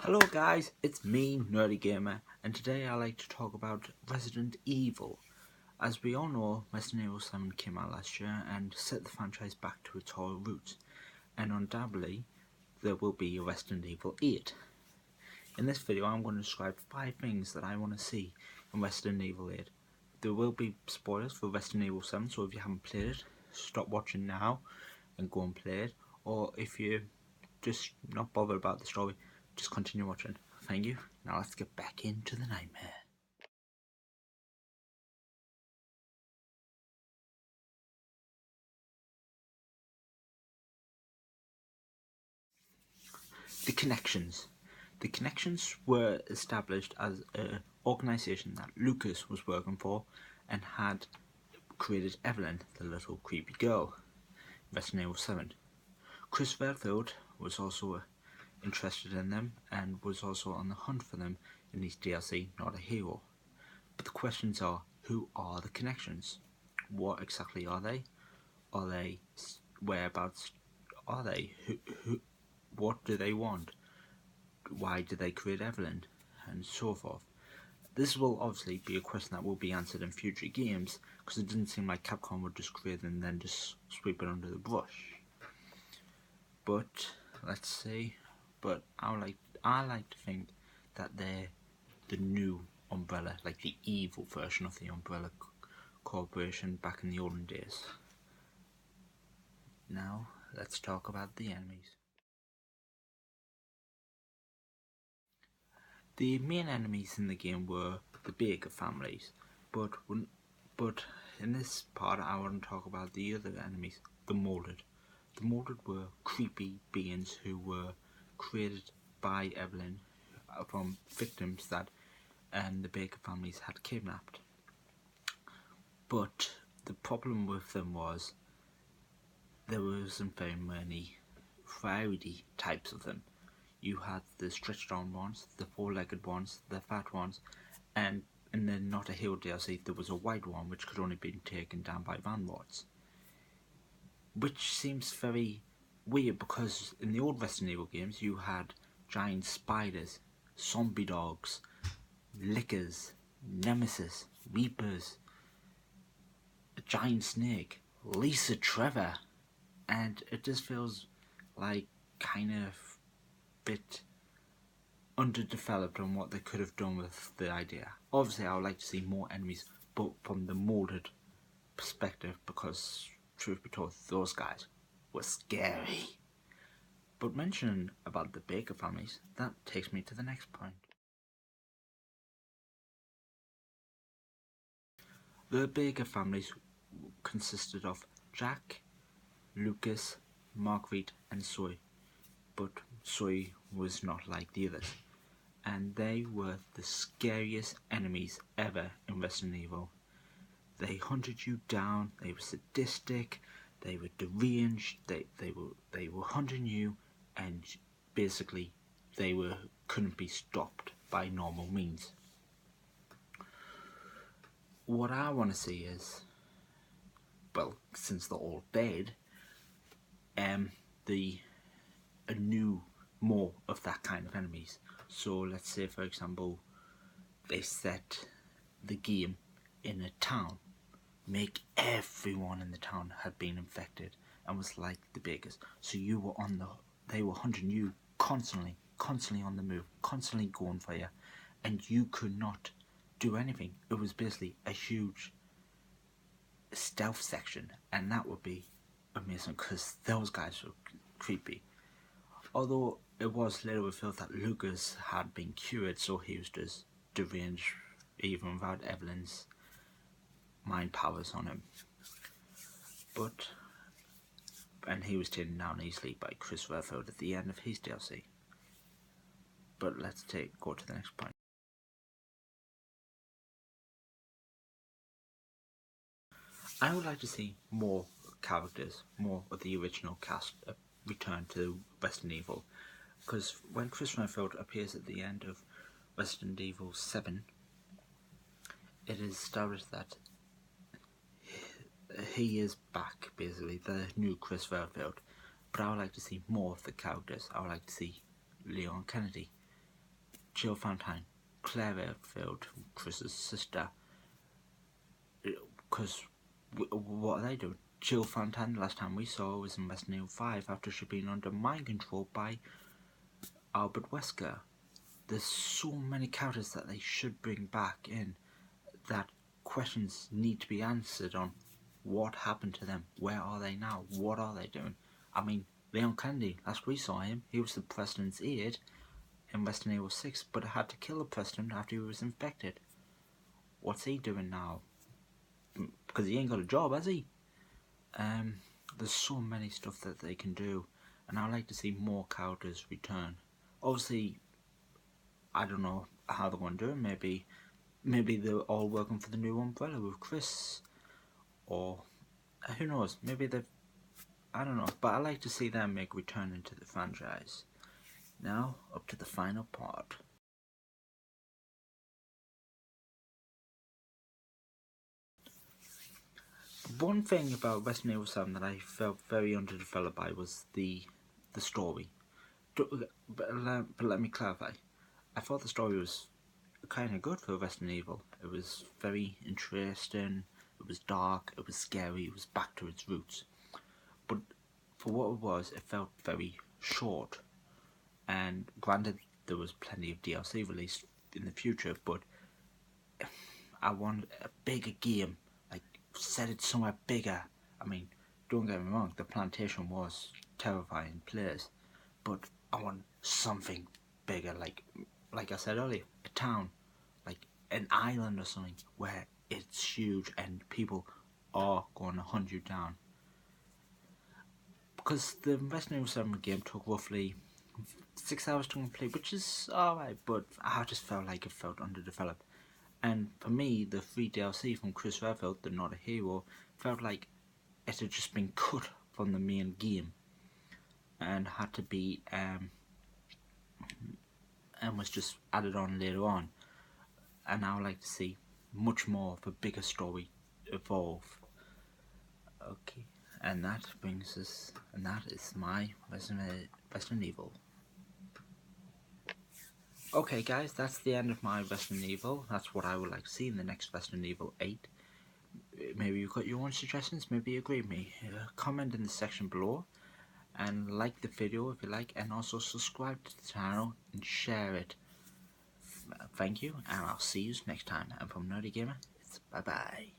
Hello guys, it's me, Nerdy Gamer, and today I like to talk about Resident Evil. As we all know, Resident Evil 7 came out last year and set the franchise back to its whole roots, and undoubtedly there will be a Resident Evil 8. In this video I'm going to describe 5 things that I want to see in Resident Evil 8. There will be spoilers for Resident Evil 7, so if you haven't played it, stop watching now and go and play it, or if you're just not bothered about the story, just continue watching. Thank you. Now let's get back into the nightmare. The connections. The connections were established as an organisation that Lucas was working for and had created Evelyn, the little creepy girl, Resident Evil 7. Chris Redfield was also interested in them and was also on the hunt for them in his DLC, Not a Hero. But the questions are, who are the connections? What exactly are they? Are they, whereabouts are they? What do they want? Why did they create Evelyn? And so forth. This will obviously be a question that will be answered in future games, because it didn't seem like Capcom would just create them and then just sweep it under the brush. But let's see. But I like to think that they're the new Umbrella, like the evil version of the Umbrella Corporation back in the olden days. Now let's talk about the enemies. The main enemies in the game were the Baker families, but in this part I want to talk about the other enemies, the Molded. The Molded were creepy beings who were created by Evelyn from victims that the Baker families had kidnapped. But the problem with them was there wasn't very many variety types of them. You had the stretched arm ones, the four-legged ones, the fat ones, and in the Not a Hero DLC there was a white one which could only be taken down by vanwards. Which seems very weird because in the old Resident Evil games you had giant spiders, zombie dogs, lickers, nemesis, reapers, a giant snake, Lisa Trevor, and it just feels like kind of bit underdeveloped on what they could have done with the idea. Obviously I would like to see more enemies, but from the molded perspective, because truth be told those guys were scary. But mentioning about the Baker families, that takes me to the next point. The Baker families consisted of Jack, Lucas, Marguerite and Zoe, but Zoe was not like the others, and they were the scariest enemies ever in Resident Evil. They hunted you down, they were sadistic, they were deranged, they were hunting you, and basically they couldn't be stopped by normal means. What I want to see is, well, since they're all dead, more of that kind of enemies. So let's say, for example, they set the game in a town, make everyone in the town had been infected and was like the Bakers. So they were hunting you constantly on the move, constantly going for you, and you could not do anything. It was basically a huge stealth section, and that would be amazing because those guys were creepy. Although it was later revealed that Lucas had been cured, so he was just deranged even without Evelyn's mind powers on him. And he was taken down easily by Chris Redfield at the end of his DLC. But let's go to the next point. I would like to see more characters, more of the original cast return to Resident Evil, because when Chris Redfield appears at the end of Resident Evil 7, it is established that he is back, basically, the new Chris Redfield. But I would like to see more of the characters. I would like to see Leon Kennedy, Jill Valentine, Claire Redfield, Chris's sister. Because what are they doing? Jill Valentine, the last time we saw her, was in Resident Evil 5 after she'd been under mind control by Albert Wesker. There's so many characters that they should bring back in that questions need to be answered on what happened to them, where are they now, what are they doing. I mean, Leon Kennedy, last we saw him, he was the president's aide in Resident Evil 6, but had to kill the president after he was infected. What's he doing now? Because he ain't got a job, has he? There's so many stuff that they can do, and I'd like to see more characters return. Obviously, I don't know how they're going to do it. Maybe they're all working for the new Umbrella with Chris, or who knows? Maybe they've, I don't know. But I like to see them make a return into the franchise. Now, up to the final part. One thing about Resident Evil 7 that I felt very underdeveloped by was the story. But let me clarify. I thought the story was kind of good for Resident Evil. It was very interesting, it was dark, it was scary, it was back to its roots. But for what it was, it felt very short. And granted, there was plenty of DLC released in the future, but I wanted a bigger game, like set it somewhere bigger. I mean, don't get me wrong, the plantation was terrifying place, but I want something bigger, like I said earlier, a town, like an island or something where it's huge and people are going to hunt you down. Because the Resident Evil 7 game took roughly 6 hours to complete, which is alright, but I just felt like it felt underdeveloped. And for me, the free DLC from Chris Redfield, the Not a Hero, felt like it had just been cut from the main game and had to be and was just added on later on. And I would like to see much more of a bigger story evolve. Okay, and that brings us, and that is my Resident Evil. Okay guys, that's the end of my Resident Evil. That's what I would like to see in the next Resident Evil 8. Maybe you've got your own suggestions, maybe you agree with me. Comment in the section below, and like the video if you like, and also subscribe to the channel and share it. Thank you, and I'll see you next time. And from Nerdy Gamer, it's bye bye.